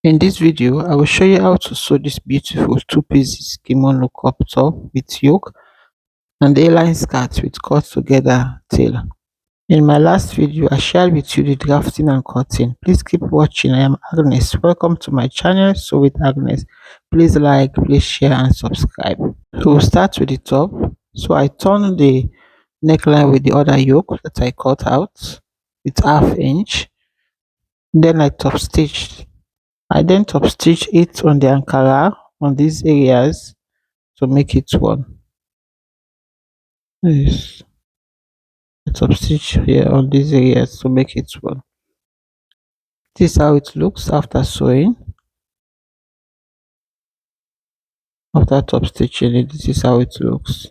In this video, I will show you how to sew this beautiful two pieces kimono crop top with yoke and A-line skirt with cut together tail. In my last video, I shared with you the drafting and cutting. Please keep watching. I am Agnes. Welcome to my channel, Sew with Agnes. Please like, please share and subscribe. So we'll start with the top. So I turn the neckline with the other yoke that I cut out with half inch. Then I top stitched. I then top stitch it on the ankara on these areas to make it one. Yes, I top stitch here on these areas to make it one. This is how it looks after sewing. After top stitching it, this is how it looks.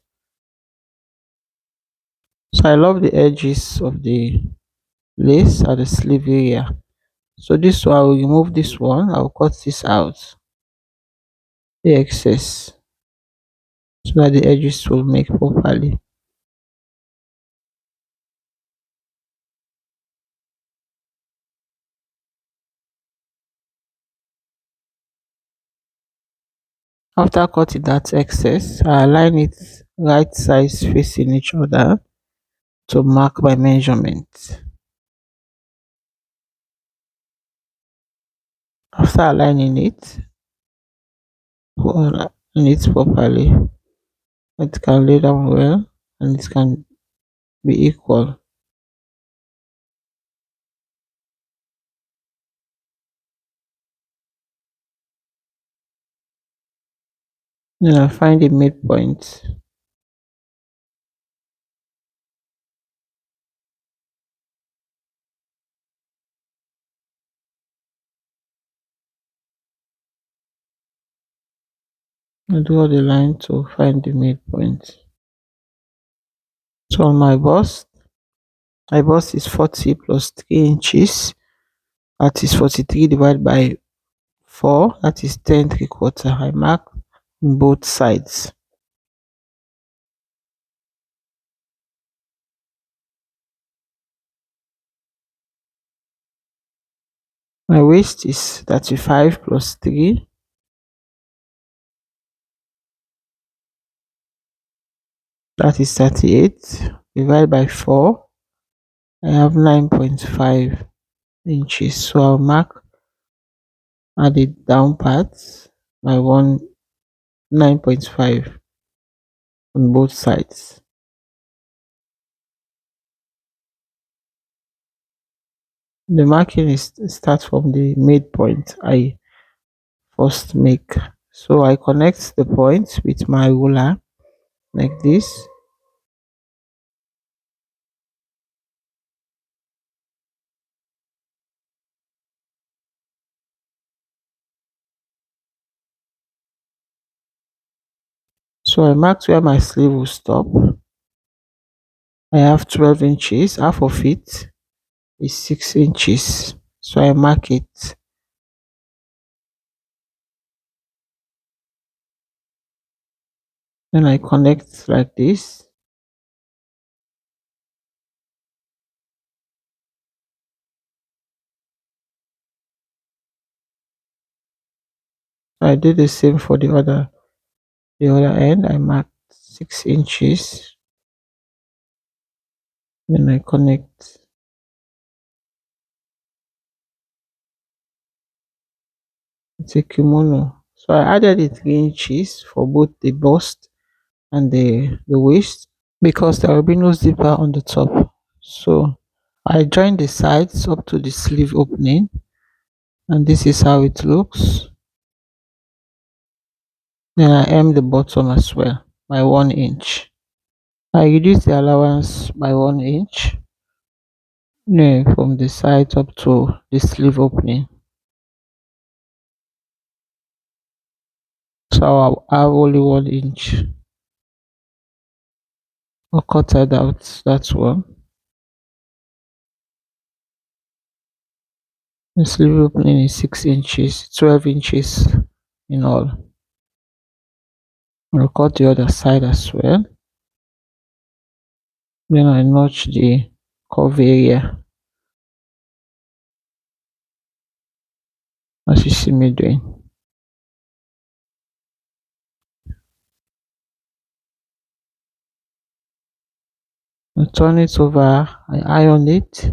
So I love the edges of the lace at the sleeve area. So this one I will remove this one. I will cut this out, the excess, so that the edges will make properly. After cutting that excess, I align it right sides facing each other to mark my measurement. After aligning it, align it properly, it can lay down well and it can be equal. Then I find the midpoint. I draw the line to find the midpoint. So on my bust is 40 plus 3 inches. That is 43 divided by 4. That is 10 3/4. I mark on both sides. My waist is 35 plus 3. That is 38 divided by 4. I have 9.5 inches. So I'll mark at the down part my 9.5 on both sides. The marking is start from the midpoint I first make. So I connect the point with my ruler like this. So I marked where my sleeve will stop. I have 12 inches, half of it is 6 inches. So I mark it. Then I connect like this. I did the same for the other end. I marked 6 inches. Then I connect. It's a kimono. So I added the 3 inches for both the bust and the waist because there will be no zipper on the top. So I join the sides up to the sleeve opening, and this is how it looks. Then I hem the bottom as well by 1 inch. I reduce the allowance by 1 inch, from the side up to the sleeve opening. So I'll have only 1 inch. I'll cut that out. That's one. The sleeve opening is 6 inches, 12 inches in all. I'll cut the other side as well. Then I notch the curve area. as you see me doing. I turn it over, I iron it.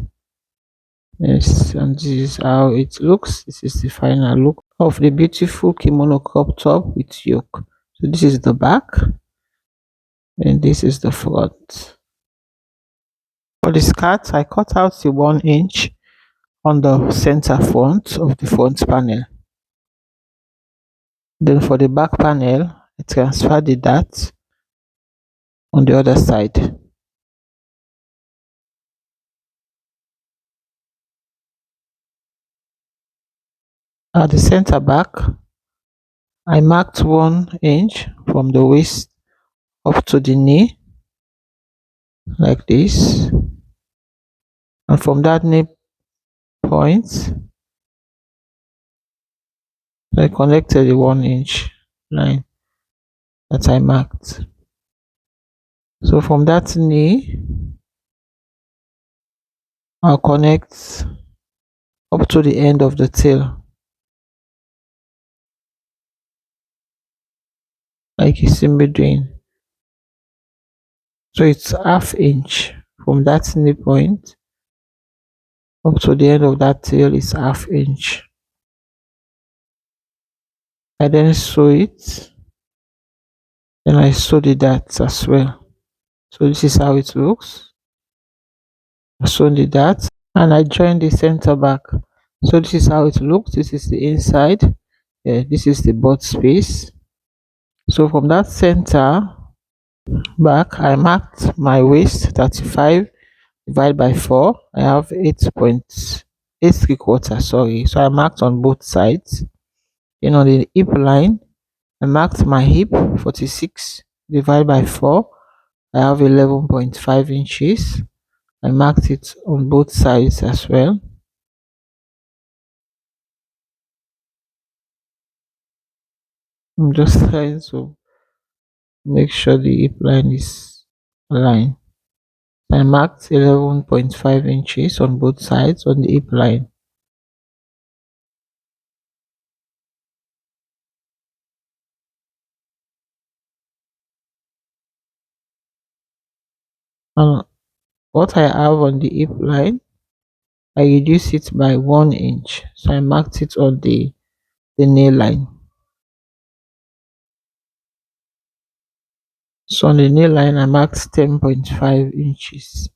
Yes, and this is how it looks. This is the final look of the beautiful kimono crop top with yoke. So this is the back and this is the front. For the skirt, I cut out the 1 inch on the center front of the front panel. Then for the back panel, I transfer the dart on the other side. At the center back, I marked 1 inch from the waist up to the knee like this, and from that knee point I connected the 1 inch line that I marked. So from that knee I'll connect up to the end of the tail like you see me doing. So it's ½ inch from that knee point up to the end of that tail is ½ inch. I then sew it, then I sew the dart as well. So this is how it looks. I sew the dart and I join the center back. So this is how it looks. This is the inside. This is the butt space. So from that center back, I marked my waist 35 divided by 4. I have 8.8 sorry. So I marked on both sides. Then on the hip line, I marked my hip 46 divided by 4. I have 11.5 inches. I marked it on both sides as well. I'm just trying to make sure the hip line is aligned. I marked 11.5 inches on both sides on the hip line. And what I have on the hip line, I reduce it by 1 inch. So I marked it on the nail line. So on the nail line, I marked 10.5 inches.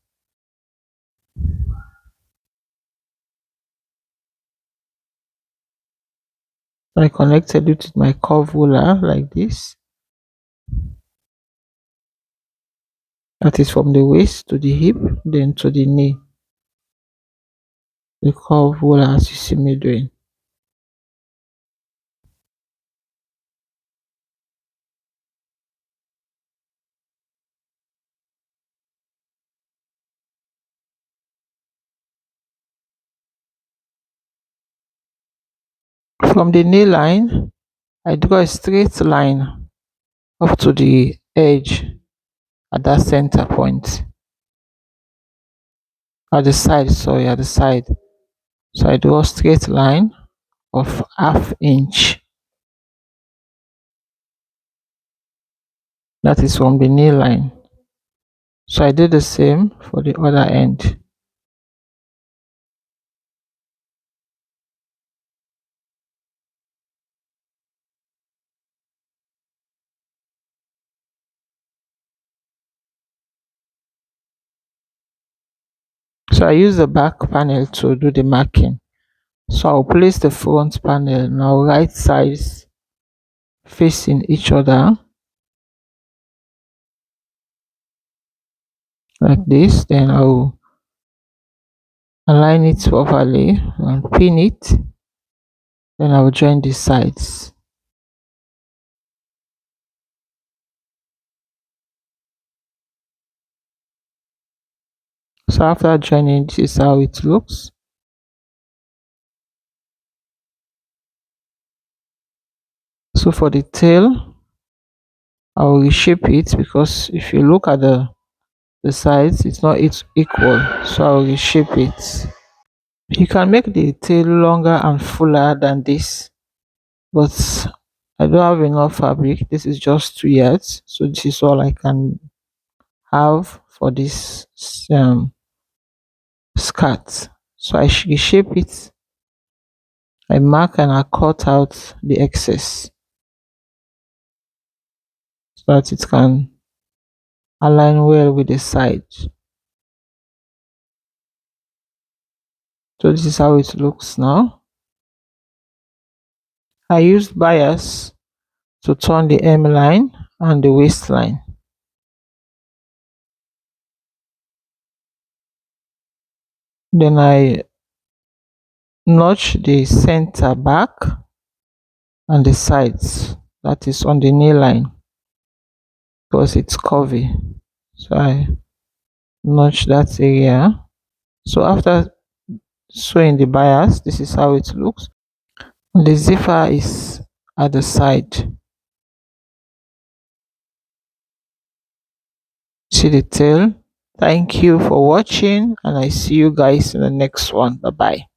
I connected it with my curve ruler like this. That is from the waist to the hip, then to the knee. The curve ruler as you see me doing. From the nail line, I draw a straight line up to the edge at that center point. At the side, sorry, at the side. So I draw a straight line of ½ inch. That is from the nail line. So I did the same for the other end. So I use the back panel to do the marking. So I'll place the front panel now right sides facing each other like this. Then I'll align it properly and pin it. Then I'll join the sides. So after joining, this is how it looks. So for the tail, I will reshape it because if you look at the sides, it's not equal. So I will reshape it. You can make the tail longer and fuller than this, but I don't have enough fabric. This is just 2 yards, so this is all I can have for this skirt. So I shape it, I mark and I cut out the excess so that it can align well with the side. So this is how it looks now. I used bias to turn the hemline and the waistline. Then I notch the center back and the sides, that is on the knee line, because it's curvy. So I notch that area. So after sewing the bias, this is how it looks. The zipper is at the side. See the tail. Thank you for watching, and I see you guys in the next one. Bye bye.